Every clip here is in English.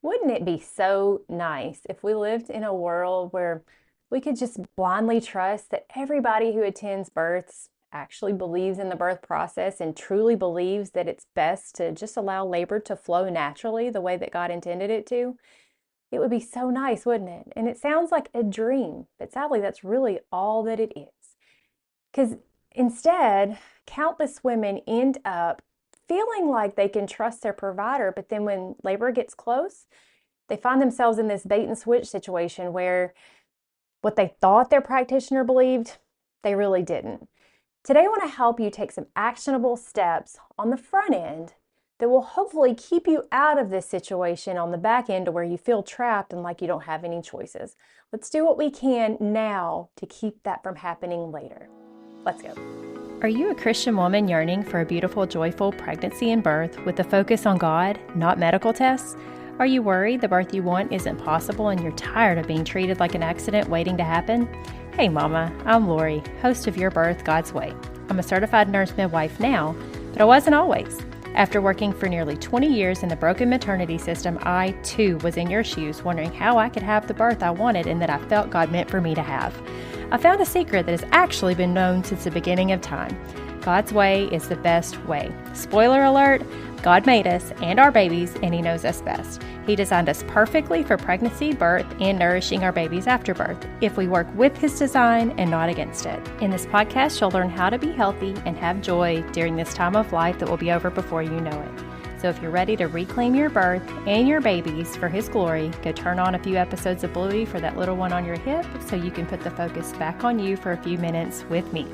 Wouldn't it be so nice if we lived in a world where we could just blindly trust that everybody who attends births actually believes in the birth process and truly believes that it's best to just allow labor to flow naturally the way that God intended it to? It would be so nice, wouldn't it? And it sounds like a dream, but sadly, that's really all that it is. Because instead, countless women end up feeling like they can trust their provider, but then when labor gets close, they find themselves in this bait and switch situation where what they thought their practitioner believed, they really didn't. Today, I want to help you take some actionable steps on the front end that will hopefully keep you out of this situation on the back end to where you feel trapped and like you don't have any choices. Let's do what we can now to keep that from happening later. Let's go. Are you a Christian woman yearning for a beautiful, joyful pregnancy and birth with a focus on God, not medical tests? Are you worried the birth you want isn't possible and you're tired of being treated like an accident waiting to happen? Hey Mama, I'm Lori, host of Your Birth God's Way. I'm a certified nurse midwife now, but I wasn't always. After working for nearly 20 years in the broken maternity system, I too was in your shoes wondering how I could have the birth I wanted and that I felt God meant for me to have. I found a secret that has actually been known since the beginning of time. God's way is the best way. Spoiler alert, God made us and our babies, and He knows us best. He designed us perfectly for pregnancy, birth, and nourishing our babies after birth, if we work with His design and not against it. In this podcast, you'll learn how to be healthy and have joy during this time of life that will be over before you know it. So if you're ready to reclaim your birth and your babies for His glory, go turn on a few episodes of Bluey for that little one on your hip so you can put the focus back on you for a few minutes with me.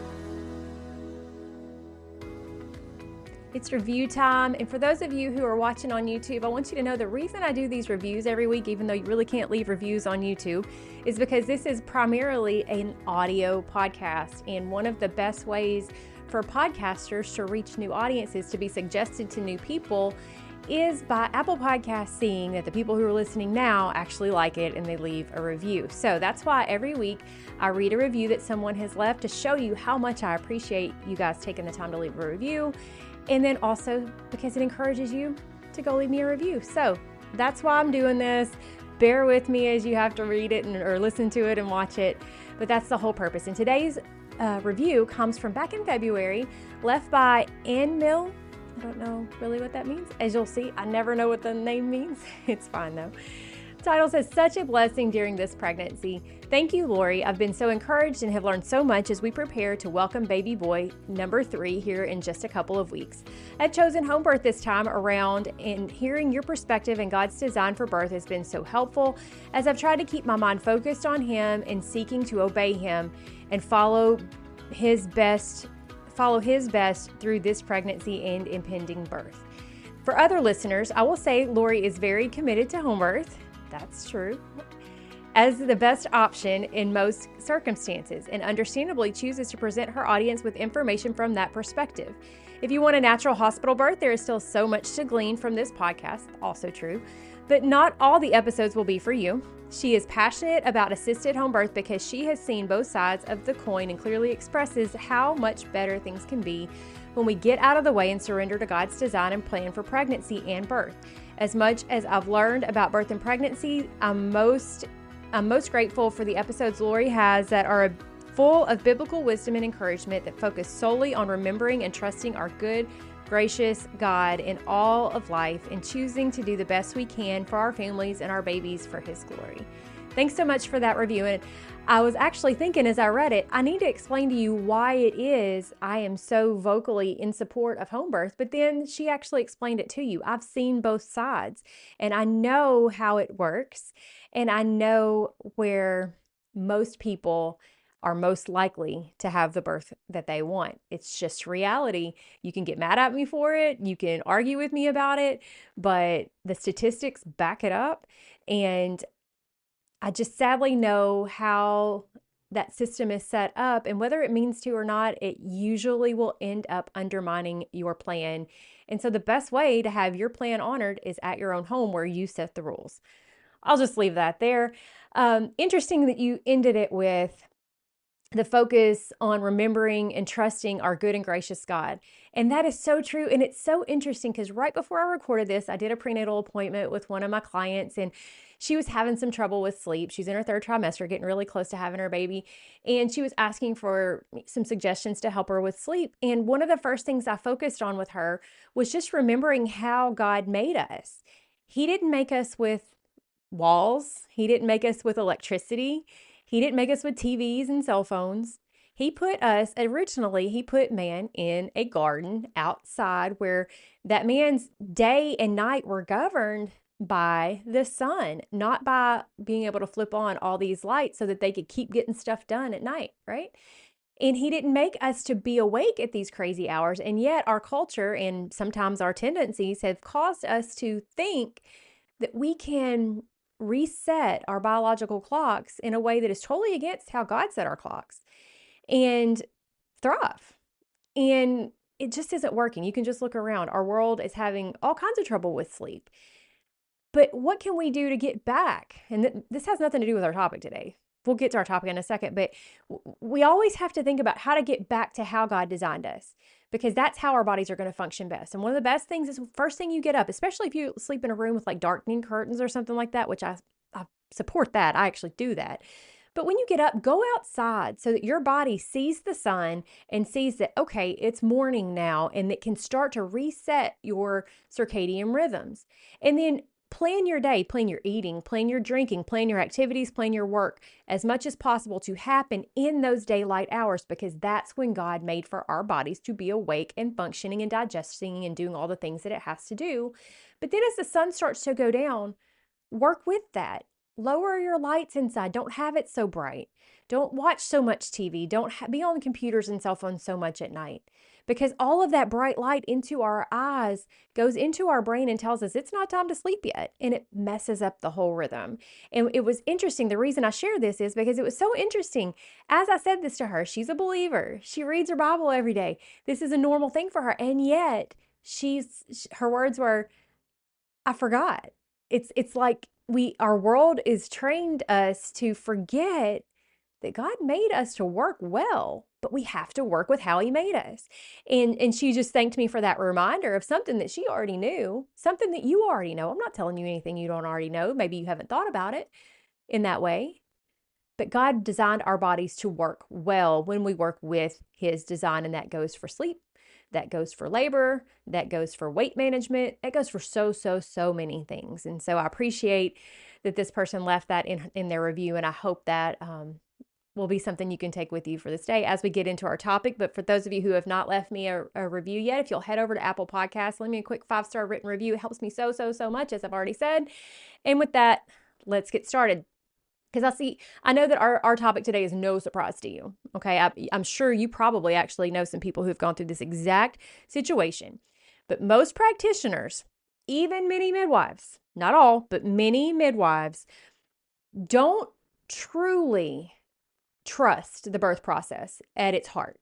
It's review time, and for those of you who are watching on YouTube, I want you to know the reason I do these reviews every week, even though you really can't leave reviews on YouTube, is because this is primarily an audio podcast, and one of the best ways for podcasters to reach new audiences, to be suggested to new people, is by Apple Podcasts seeing that the people who are listening now actually like it and they leave a review. So that's why every week I read a review that someone has left to show you how much I appreciate you guys taking the time to leave a review. And then also because it encourages you to go leave me a review. So that's why I'm doing this. Bear with me as you have to read it or listen to it and watch it. But that's the whole purpose. And today's review comes from back in February, left by Ann Mill. I don't know really what that means. As you'll see, I never know what the name means. It's fine though. Title says, such a blessing during this pregnancy. Thank you, Lori. I've been so encouraged and have learned so much as we prepare to welcome baby boy number 3 here in just a couple of weeks. I've chosen home birth this time around, and hearing your perspective and God's design for birth has been so helpful as I've tried to keep my mind focused on Him and seeking to obey Him and follow His best through this pregnancy and impending birth. For other listeners, I will say Lori is very committed to home birth. That's true. As the best option in most circumstances, and understandably chooses to present her audience with information from that perspective. If you want a natural hospital birth, there is still so much to glean from this podcast, also true, but not all the episodes will be for you. She is passionate about assisted home birth because she has seen both sides of the coin and clearly expresses how much better things can be when we get out of the way and surrender to God's design and plan for pregnancy and birth. As much as I've learned about birth and pregnancy, I'm most grateful for the episodes Lori has that are full of biblical wisdom and encouragement that focus solely on remembering and trusting our good, gracious God in all of life and choosing to do the best we can for our families and our babies for His glory. Thanks so much for that review. And I was actually thinking as I read it, I need to explain to you why it is I am so vocally in support of home birth. But then she actually explained it to you. I've seen both sides and I know how it works. And I know where most people are most likely to have the birth that they want. It's just reality. You can get mad at me for it. You can argue with me about it, but the statistics back it up. And I just sadly know how that system is set up, and whether it means to or not, it usually will end up undermining your plan. And so the best way to have your plan honored is at your own home where you set the rules. I'll just leave that there. Interesting that you ended it with the focus on remembering and trusting our good and gracious God. And that is so true. And it's so interesting because right before I recorded this, I did a prenatal appointment with one of my clients, and she was having some trouble with sleep. She's in her third trimester, getting really close to having her baby. And she was asking for some suggestions to help her with sleep. And one of the first things I focused on with her was just remembering how God made us. He didn't make us with walls. He didn't make us with electricity. He didn't make us with TVs and cell phones. He put man in a garden outside where that man's day and night were governed by the sun, not by being able to flip on all these lights so that they could keep getting stuff done at night, right? And he didn't make us to be awake at these crazy hours. And yet our culture and sometimes our tendencies have caused us to think that we can reset our biological clocks in a way that is totally against how God set our clocks and thrive. And it just isn't working. You can just look around. Our world is having all kinds of trouble with sleep. But what can we do to get back? And this has nothing to do with our topic today. We'll get to our topic in a second, but we always have to think about how to get back to how God designed us, because that's how our bodies are going to function best. And one of the best things is first thing you get up, especially if you sleep in a room with like darkening curtains or something like that, which I support that. I actually do that. But when you get up, go outside so that your body sees the sun and sees that, okay, it's morning now, and it can start to reset your circadian rhythms. And then plan your day, plan your eating, plan your drinking, plan your activities, plan your work as much as possible to happen in those daylight hours, because that's when God made for our bodies to be awake and functioning and digesting and doing all the things that it has to do. But then as the sun starts to go down, work with that. Lower your lights inside. Don't have it so bright. Don't watch so much TV. Don't be on computers and cell phones so much at night, because all of that bright light into our eyes goes into our brain and tells us it's not time to sleep yet, and it messes up the whole rhythm. And it was interesting. The reason I share this is because it was so interesting. As I said this to her, she's a believer. She reads her Bible every day. This is a normal thing for her. And yet her words were, I forgot. It's like our world is trained us to forget that God made us to work well, but we have to work with how he made us. And she just thanked me for that reminder of something that she already knew, something that you already know. I'm not telling you anything you don't already know. Maybe you haven't thought about it in that way. But God designed our bodies to work well when we work with his design, and that goes for sleep. That goes for labor, that goes for weight management, that goes for so many things. And so I appreciate that this person left that in their review, and I hope that will be something you can take with you for this day as we get into our topic. But for those of you who have not left me a review yet, if you'll head over to Apple Podcasts, leave me a quick 5-star written review. It helps me so much, as I've already said. And with that, let's get started. Because I know that our topic today is no surprise to you. Okay, I'm sure you probably actually know some people who've gone through this exact situation. But most practitioners, even many midwives, not all, but many midwives, don't truly trust the birth process at its heart.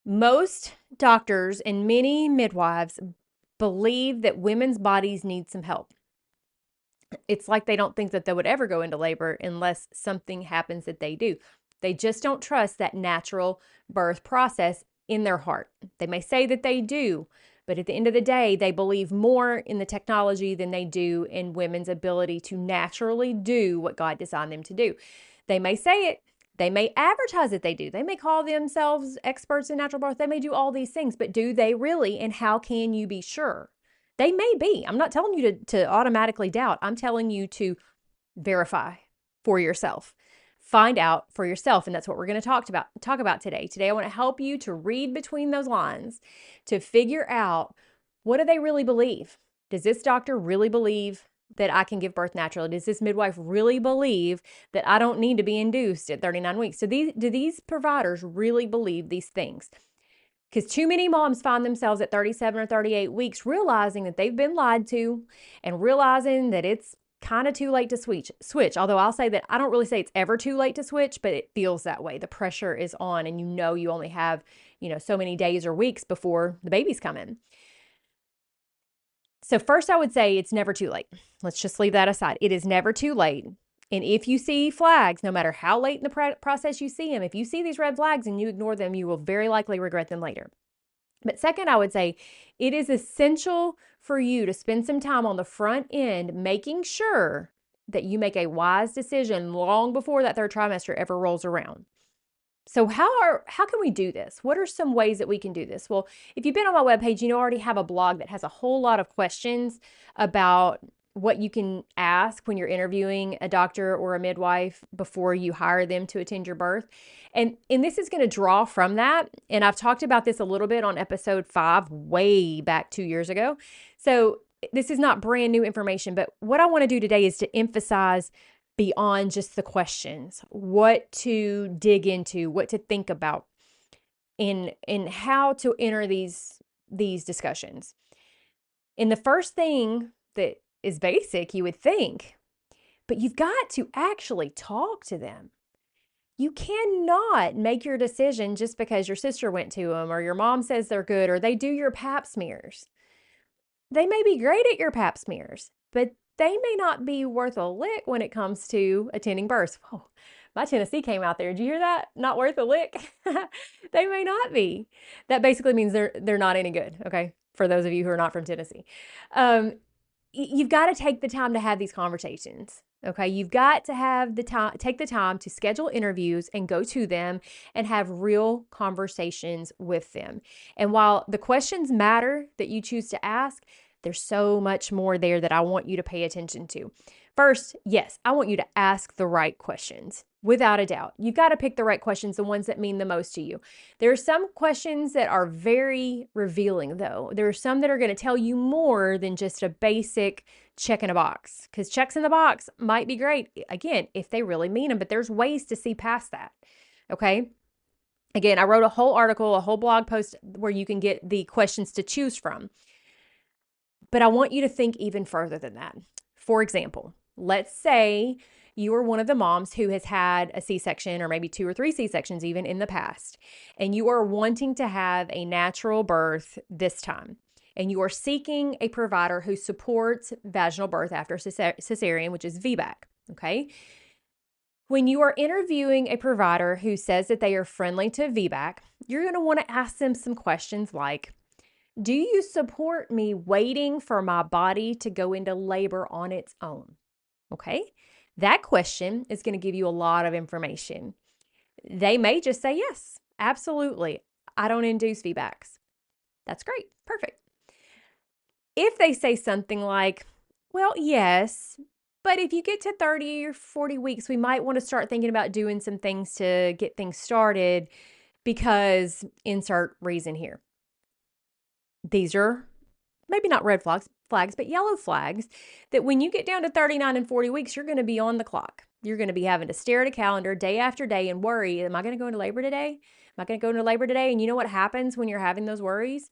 Most doctors and many midwives believe that women's bodies need some help. It's like they don't think that they would ever go into labor unless something happens that they do. They just don't trust that natural birth process in their heart. They may say that they do, but at the end of the day, they believe more in the technology than they do in women's ability to naturally do what God designed them to do. They may say it. They may advertise that they do. They may call themselves experts in natural birth. They may do all these things, but do they really? And how can you be sure? They may be. I'm not telling you to automatically doubt. I'm telling you to verify for yourself. Find out for yourself. And that's what we're going to talk about today. Today, I want to help you to read between those lines, to figure out, what do they really believe? Does this doctor really believe that I can give birth naturally? Does this midwife really believe that I don't need to be induced at 39 weeks? Do these providers really believe these things? Because too many moms find themselves at 37 or 38 weeks realizing that they've been lied to, and realizing that it's kind of too late to switch. Although I'll say that I don't really say it's ever too late to switch, but it feels that way. The pressure is on, and you only have, so many days or weeks before the baby's coming. So first I would say it's never too late. Let's just leave that aside. It is never too late. And if you see flags, no matter how late in the process you see them, if you see these red flags and you ignore them, you will very likely regret them later. But second, I would say it is essential for you to spend some time on the front end making sure that you make a wise decision long before that third trimester ever rolls around. So how can we do this? What are some ways that we can do this? Well, if you've been on my webpage, you already have a blog that has a whole lot of questions about what you can ask when you're interviewing a doctor or a midwife before you hire them to attend your birth. And this is going to draw from that. And I've talked about this a little bit on episode 5, way back 2 years ago. So this is not brand new information, but what I want to do today is to emphasize beyond just the questions, what to dig into, what to think about, and how to enter these discussions. And the first thing that is basic, you would think, but you've got to actually talk to them. You cannot make your decision just because your sister went to them or your mom says they're good or they do your pap smears. They may be great at your pap smears, but they may not be worth a lick when it comes to attending births. Whoa, my Tennessee came out there. Did you hear that? Not worth a lick? They may not be. That basically means they're not any good, okay? For those of you who are not from Tennessee. You've got to take the time to have these conversations, okay? You've got to have take the time to schedule interviews and go to them and have real conversations with them. And while the questions matter that you choose to ask, there's so much more there that I want you to pay attention to. First, yes, I want you to ask the right questions. Without a doubt, you've got to pick the right questions, the ones that mean the most to you. There are some questions that are very revealing, though. There are some that are going to tell you more than just a basic check in a box, because checks in the box might be great, again, if they really mean them, but there's ways to see past that, okay? Again, I wrote a whole article, a whole blog post where you can get the questions to choose from. But I want you to think even further than that. For example, let's say you are one of the moms who has had a C-section or maybe 2 or 3 C-sections even in the past, and you are wanting to have a natural birth this time, and you are seeking a provider who supports vaginal birth after cesarean, which is VBAC, okay? When you are interviewing a provider who says that they are friendly to VBAC, you're going to want to ask them some questions like, do you support me waiting for my body to go into labor on its own? Okay? That question is going to give you a lot of information. They may just say, yes, absolutely. I don't induce VBACs. That's great. Perfect. If they say something like, well, yes, but if you get to 30 or 40 weeks, we might want to start thinking about doing some things to get things started because insert reason here. These are maybe not red flags, but yellow flags that when you get down to 39 and 40 weeks, you're going to be on the clock. You're going to be having to stare at a calendar day after day and worry, am I going to go into labor today? Am I going to go into labor today? And you know what happens when you're having those worries?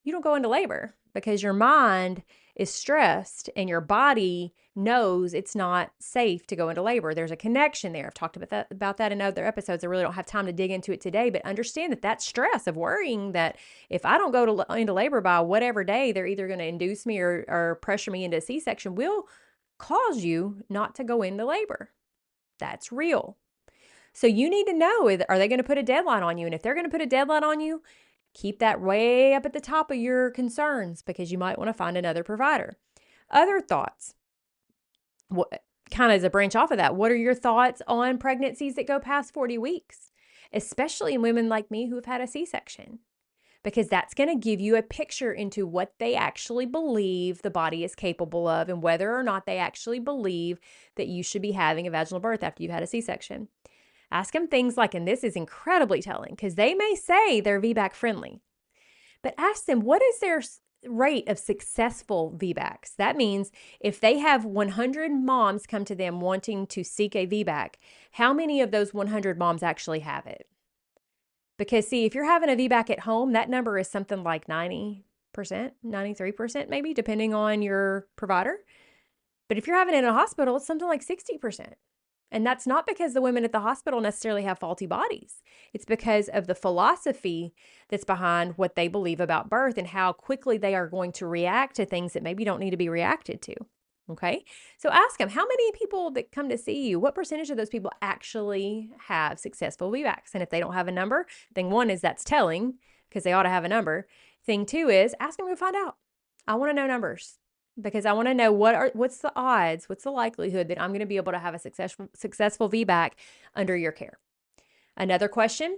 You don't go into labor because your mind is stressed and your body knows it's not safe to go into labor. There's a connection there. I've talked about that in other episodes. I really don't have time to dig into it today, but understand that stress of worrying that if I don't go into labor by whatever day, they're either going to induce me or pressure me into a C-section will cause you not to go into labor. That's real. So you need to know, are they going to put a deadline on you? And if they're going to put a deadline on you, keep that way up at the top of your concerns because you might want to find another provider. Other thoughts, kind of as a branch off of that, what are your thoughts on pregnancies that go past 40 weeks, especially in women like me who have had a C-section? Because that's going to give you a picture into what they actually believe the body is capable of and whether or not they actually believe that you should be having a vaginal birth after you've had a C-section. Ask them things like, and this is incredibly telling because they may say they're VBAC friendly, but ask them, what is their rate of successful VBACs? That means if they have 100 moms come to them wanting to seek a VBAC, how many of those 100 moms actually have it? Because see, if you're having a VBAC at home, that number is something like 90%, 93% maybe, depending on your provider. But if you're having it in a hospital, it's something like 60%. And that's not because the women at the hospital necessarily have faulty bodies. It's because of the philosophy that's behind what they believe about birth and how quickly they are going to react to things that maybe don't need to be reacted to. Okay, so ask them, how many people that come to see you, what percentage of those people actually have successful VBACs? And if they don't have a number, thing one is that's telling, because they ought to have a number. Thing two is ask them to find out. I want to know numbers, because I want to know what's the odds, what's the likelihood that I'm going to be able to have a successful VBAC under your care. Another question,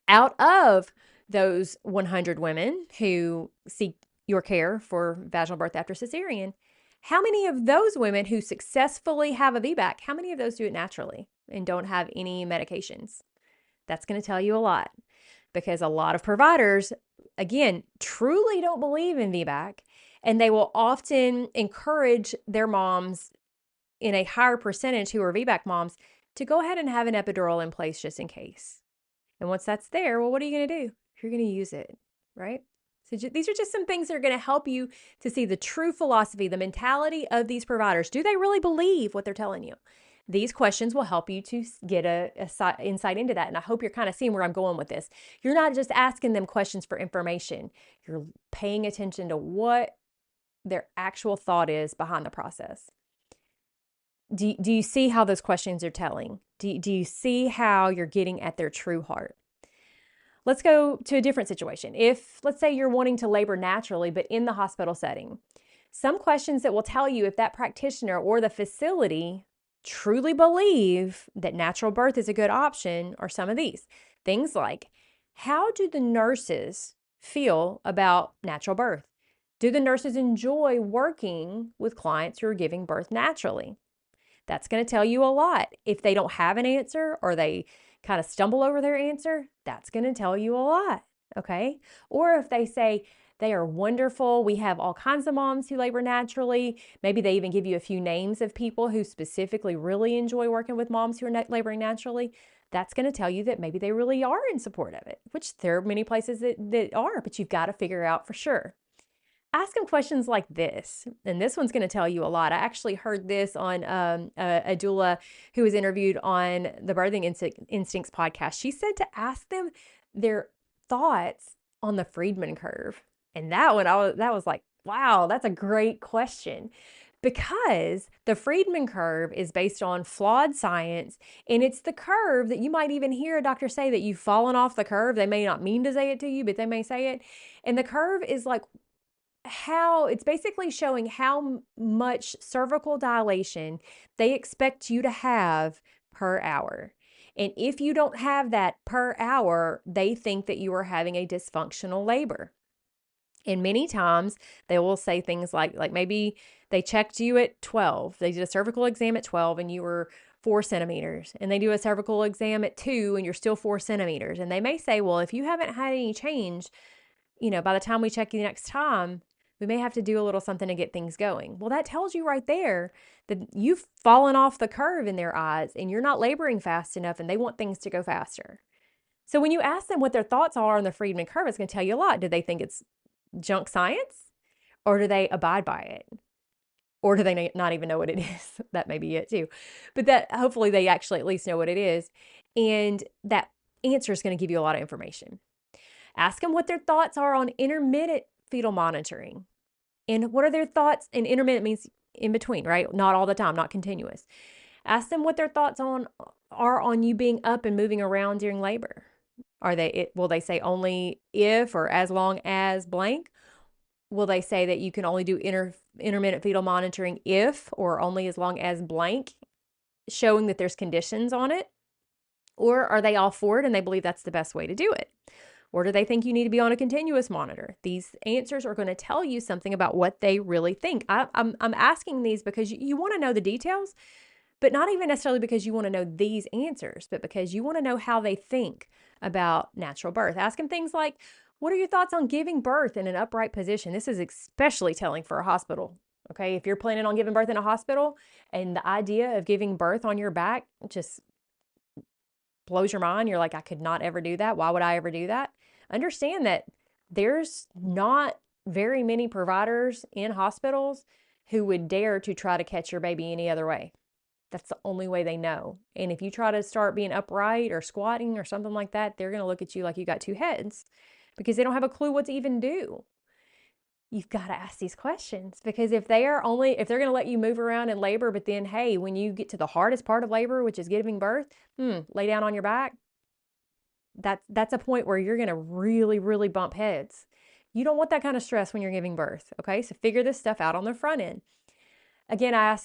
out of those 100 women who seek your care for vaginal birth after cesarean, how many of those women who successfully have a VBAC, how many of those do it naturally and don't have any medications? That's going to tell you a lot, because a lot of providers, again, truly don't believe in VBAC, and they will often encourage their moms in a higher percentage who are VBAC moms to go ahead and have an epidural in place just in case. And once that's there, well, what are you going to do? You're going to use it, right? So these are just some things that are going to help you to see the true philosophy, the mentality of these providers. Do they really believe what they're telling you? These questions will help you to get a insight into that. And I hope you're kind of seeing where I'm going with this. You're not just asking them questions for information. You're paying attention to what their actual thought is behind the process. Do you see how those questions are telling? Do you see how you're getting at their true heart? Let's go to a different situation. If, let's say, you're wanting to labor naturally, but in the hospital setting, some questions that will tell you if that practitioner or the facility truly believe that natural birth is a good option are some of these. Things like, how do the nurses feel about natural birth? Do the nurses enjoy working with clients who are giving birth naturally? That's going to tell you a lot. If they don't have an answer or they kind of stumble over their answer, that's going to tell you a lot, okay? Or if they say they are wonderful, we have all kinds of moms who labor naturally. Maybe they even give you a few names of people who specifically really enjoy working with moms who are laboring naturally. That's going to tell you that maybe they really are in support of it, which there are many places that are, but you've got to figure out for sure. Ask them questions like this, and this one's going to tell you a lot. I actually heard this on a doula who was interviewed on the Birthing Instincts podcast. She said to ask them their thoughts on the Friedman curve, and that was like, wow, that's a great question, because the Friedman curve is based on flawed science, and it's the curve that you might even hear a doctor say that you've fallen off the curve. They may not mean to say it to you, but they may say it, and the curve is like, how it's basically showing how much cervical dilation they expect you to have per hour. And if you don't have that per hour, they think that you are having a dysfunctional labor. And many times they will say things like maybe they checked you at 12. They did a cervical exam at 12 and you were 4 centimeters. And they do a cervical exam at 2 and you're still 4 centimeters. And they may say, well, if you haven't had any change, by the time we check you next time, we may have to do a little something to get things going. Well, that tells you right there that you've fallen off the curve in their eyes and you're not laboring fast enough and they want things to go faster. So when you ask them what their thoughts are on the Friedman curve, it's going to tell you a lot. Do they think it's junk science, or do they abide by it? Or do they not even know what it is? That may be it too. But that hopefully they actually at least know what it is. And that answer is going to give you a lot of information. Ask them what their thoughts are on intermittent fetal monitoring. And what are their thoughts? And intermittent means in between, right? Not all the time, not continuous. Ask them what their thoughts are on you being up and moving around during labor. Will they say only if or as long as blank? Will they say that you can only do intermittent fetal monitoring if or only as long as blank, showing that there's conditions on it? Or are they all for it and they believe that's the best way to do it? Or do they think you need to be on a continuous monitor? These answers are going to tell you something about what they really think. I'm asking these because you want to know the details, but not even necessarily because you want to know these answers, but because you want to know how they think about natural birth. Ask them things like, what are your thoughts on giving birth in an upright position? This is especially telling for a hospital. Okay, if you're planning on giving birth in a hospital and the idea of giving birth on your back just blows your mind, you're like, I could not ever do that. Why would I ever do that? Understand that there's not very many providers in hospitals who would dare to try to catch your baby any other way. That's the only way they know. And if you try to start being upright or squatting or something like that, they're going to look at you like you got two heads because they don't have a clue what to even do. you've got to ask these questions, because if they're going to let you move around in labor, but then, hey, when you get to the hardest part of labor, which is giving birth, lay down on your back, that's a point where you're going to really, really bump heads. You don't want that kind of stress when you're giving birth. Okay. So figure this stuff out on the front end. Again, I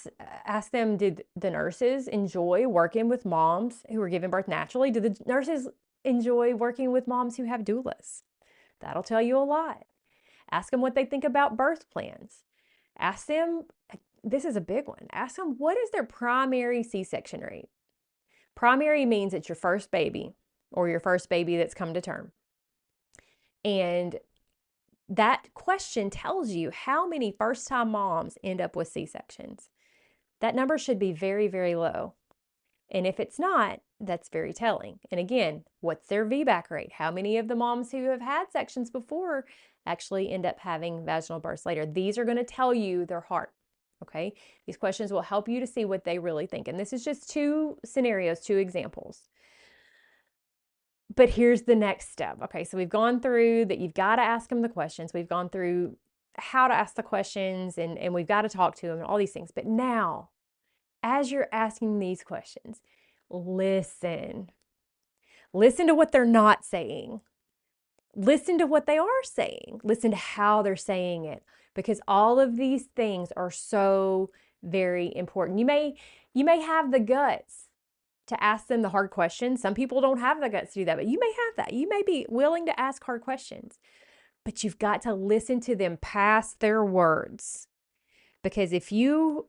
asked them, did the nurses enjoy working with moms who are giving birth naturally? Do the nurses enjoy working with moms who have doulas? That'll tell you a lot. Ask them what they think about birth plans. Ask them, this is a big one, ask them, what is their primary C-section rate? Primary means it's your first baby or your first baby that's come to term. And that question tells you how many first-time moms end up with C-sections. That number should be very, very low. And if it's not, that's very telling. And again, what's their VBAC rate? How many of the moms who have had sections before actually end up having vaginal births later? These are going to tell you their heart. Okay? These questions will help you to see what they really think. And this is just 2 scenarios, 2 examples. But here's the next step. Okay, so we've gone through that you've got to ask them the questions. We've gone through how to ask the questions, and we've got to talk to them and all these things. But now, as you're asking these questions, listen. Listen to what they're not saying. Listen to what they are saying. Listen to how they're saying it, because all of these things are so very important. You may have the guts to ask them the hard questions. Some people don't have the guts to do that, but you may have that. You may be willing to ask hard questions, but you've got to listen to them past their words. Because if you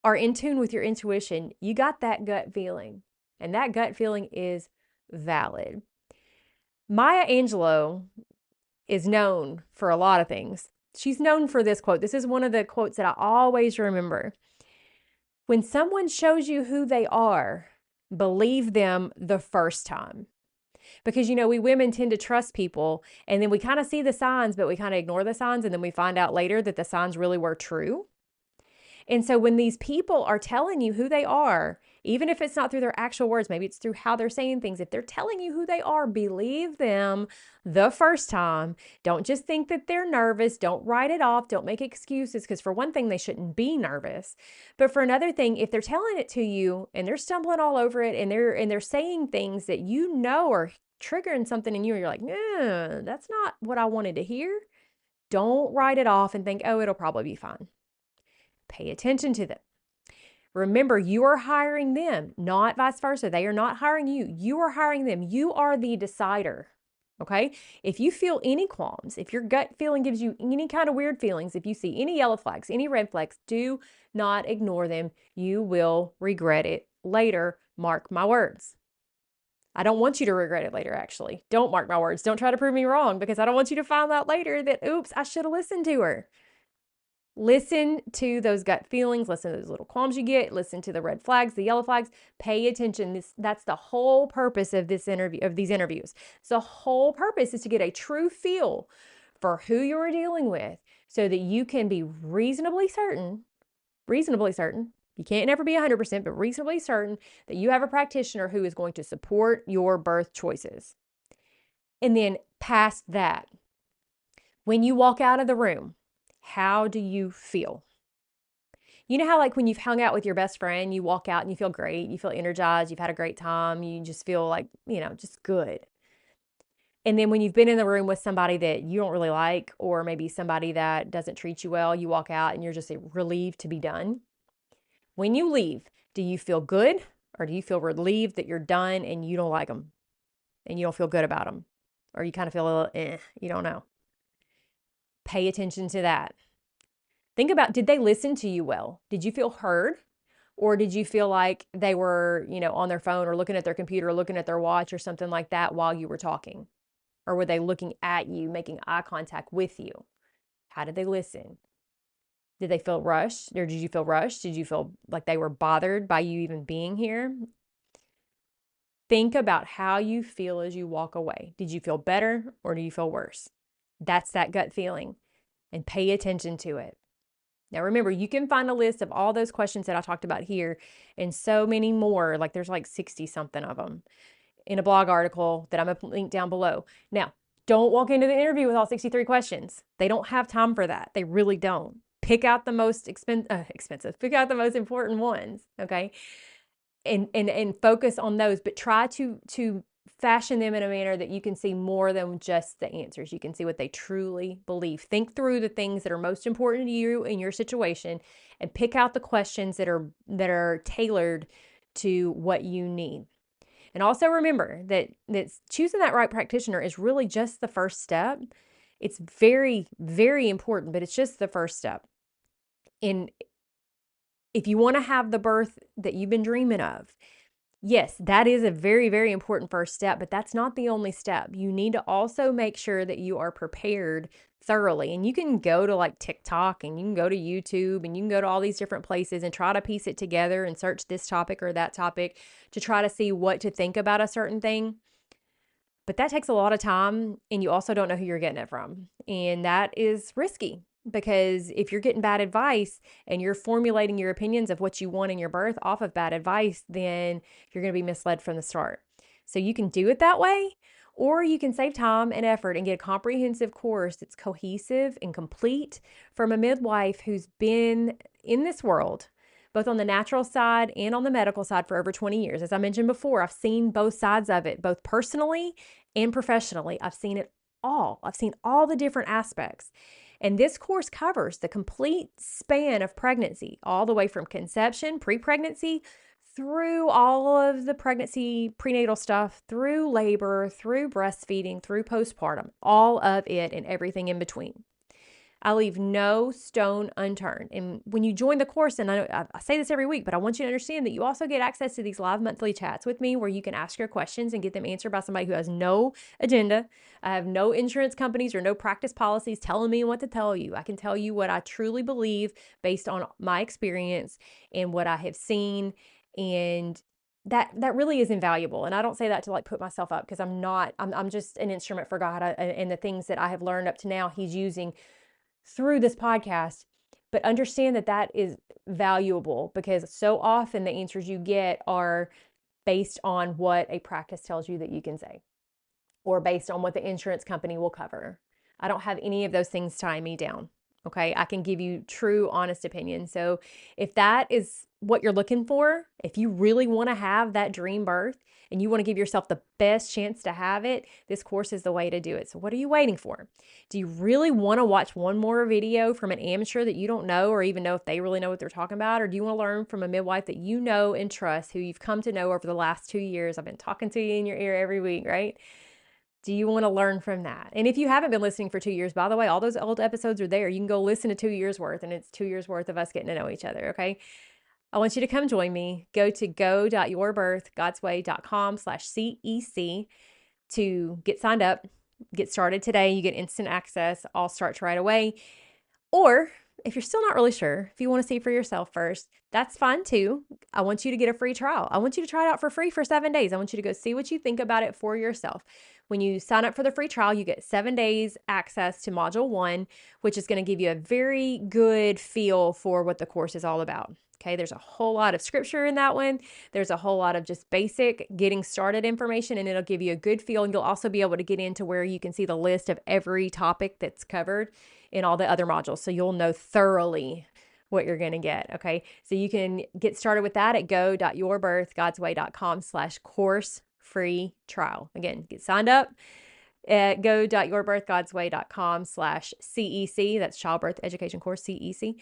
are in tune with your intuition, you got that gut feeling, and that gut feeling is valid. Maya Angelou is known for a lot of things. She's known for this quote. This is one of the quotes that I always remember. When someone shows you who they are, believe them the first time. Because, we women tend to trust people, and then we kind of see the signs, but we kind of ignore the signs, and then we find out later that the signs really were true. And so when these people are telling you who they are, even if it's not through their actual words, maybe it's through how they're saying things, if they're telling you who they are, believe them the first time. Don't just think that they're nervous. Don't write it off. Don't make excuses, because for one thing, they shouldn't be nervous. But for another thing, if they're telling it to you and they're stumbling all over it, and they're saying things that are triggering something in you, and you're like, nah, that's not what I wanted to hear. Don't write it off and think, oh, it'll probably be fine. Pay attention to them. Remember, you are hiring them, not vice versa. They are not hiring you. You are hiring them. You are the decider. Okay? If you feel any qualms, if your gut feeling gives you any kind of weird feelings, if you see any yellow flags, any red flags, do not ignore them. You will regret it later. Mark my words. I don't want you to regret it later, actually. Don't mark my words. Don't try to prove me wrong, because I don't want you to find out later that, oops, I should have listened to her. Listen to those gut feelings. Listen to those little qualms you get. Listen to the red flags, the yellow flags. Pay attention. That's the whole purpose of these interviews. So the whole purpose is to get a true feel for who you're dealing with, so that you can be reasonably certain. You can't never be 100%, but reasonably certain that you have a practitioner who is going to support your birth choices. And then past that, when you walk out of the room, how do you feel? You know how, like, when you've hung out with your best friend, you walk out and you feel great, you feel energized, you've had a great time, you just feel like, just good. And then when you've been in the room with somebody that you don't really like, or maybe somebody that doesn't treat you well, you walk out and you're just relieved to be done. When you leave, do you feel good, or do you feel relieved that you're done and you don't like them and you don't feel good about them? Or you kind of feel a little, you don't know. Pay attention to that. Think about, did they listen to you well? Did you feel heard? Or did you feel like they were, on their phone, or looking at their computer, or looking at their watch or something like that while you were talking? Or were they looking at you, making eye contact with you? How did they listen? Did they feel rushed? Or did you feel rushed? Did you feel like they were bothered by you even being here? Think about how you feel as you walk away. Did you feel better, or do you feel worse? That's that gut feeling, and pay attention to it. Now, remember, you can find a list of all those questions that I talked about here and so many more. Like, there's like 60 something of them in a blog article that I'm going to link down below. Now, Don't walk into the interview with all 63 questions. They don't have time for that. They really don't. Pick out the most expensive. Pick out the most important ones, okay? And focus on those, but try to fashion them in a manner that you can see more than just the answers. You can see what they truly believe. Think through the things that are most important to you in your situation and pick out the questions that are tailored to what you need. And also remember that choosing that right practitioner is really just the first step. It's very, very important, but it's just the first step. And if you want to have the birth that you've been dreaming of, yes, that is a very, very important first step, but that's not the only step. You need to also make sure that you are prepared thoroughly. And you can go to like TikTok and you can go to YouTube and you can go to all these different places and try to piece it together and search this topic or that topic to try to see what to think about a certain thing. But that takes a lot of time, and you also don't know who you're getting it from. And that is risky. Because if you're getting bad advice and you're formulating your opinions of what you want in your birth off of bad advice, then you're going to be misled from the start. So you can do it that way, or you can save time and effort and get a comprehensive course that's cohesive and complete from a midwife who's been in this world, both on the natural side and on the medical side for over 20 years. As I mentioned before, I've seen both sides of it, both personally and professionally. I've seen it all. I've seen all the different aspects. And this course covers the complete span of pregnancy, all the way from conception, pre-pregnancy, through all of the pregnancy, prenatal stuff, through labor, through breastfeeding, through postpartum, all of it and everything in between. I leave no stone unturned. And when you join the course, and I say this every week, but I want you to understand that you also get access to these live monthly chats with me where you can ask your questions and get them answered by somebody who has no agenda. I have no insurance companies or no practice policies telling me what to tell you. I can tell you what I truly believe based on my experience and what I have seen. And that really is invaluable. And I don't say that to like put myself up, because I'm just an instrument for God. And the things that I have learned up to now, He's using through this podcast. But understand that is valuable, because so often the answers you get are based on what a practice tells you that you can say, or based on what the insurance company will cover. I don't have any of those things tying me down. Okay. I can give you true, honest opinion. So if that is what you're looking for, if you really want to have that dream birth and you want to give yourself the best chance to have it, this course is the way to do it. So what are you waiting for? Do you really want to watch one more video from an amateur that you don't know or even know if they really know what they're talking about? Or do you want to learn from a midwife that you know and trust, who you've come to know over the last 2 years? I've been talking to you in your ear every week, right? Do you want to learn from that? And if you haven't been listening for 2 years, by the way, all those old episodes are there. You can go listen to 2 years worth, and it's 2 years worth of us getting to know each other, okay? I want you to come join me. Go to go.yourbirthgodsway.com/CEC to get signed up, get started today. You get instant access. All starts right away. Or if you're still not really sure, if you want to see for yourself first, that's fine too. I want you to get a free trial. I want you to try it out for free for 7 days. I want you to go see what you think about it for yourself. When you sign up for the free trial, you get 7 days access to Module 1, which is going to give you a very good feel for what the course is all about. Okay, there's a whole lot of scripture in that one. There's a whole lot of just basic getting started information, and it'll give you a good feel. And you'll also be able to get into where you can see the list of every topic that's covered in all the other modules. So you'll know thoroughly what you're going to get. Okay, so you can get started with that at go.yourbirthgodsway.com/course free trial. Again, get signed up at go.yourbirthgodsway.com/CEC. That's Childbirth Education Course, CEC.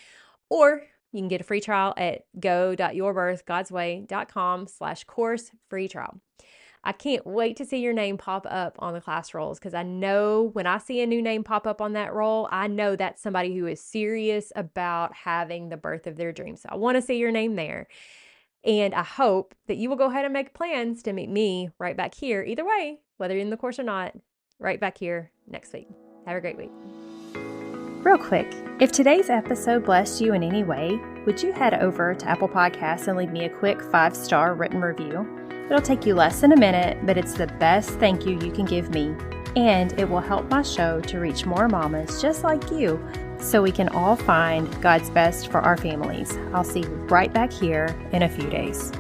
Or you can get a free trial at go.yourbirthgodsway.com/course free trial. I can't wait to see your name pop up on the class rolls, because I know when I see a new name pop up on that roll, I know that's somebody who is serious about having the birth of their dreams. So I want to see your name there. And I hope that you will go ahead and make plans to meet me right back here, either way, whether you're in the course or not, right back here next week. Have a great week. Real quick, if today's episode blessed you in any way, would you head over to Apple Podcasts and leave me a quick 5-star written review? It'll take you less than a minute, but it's the best thank you you can give me. And it will help my show to reach more mamas just like you, so we can all find God's best for our families. I'll see you right back here in a few days.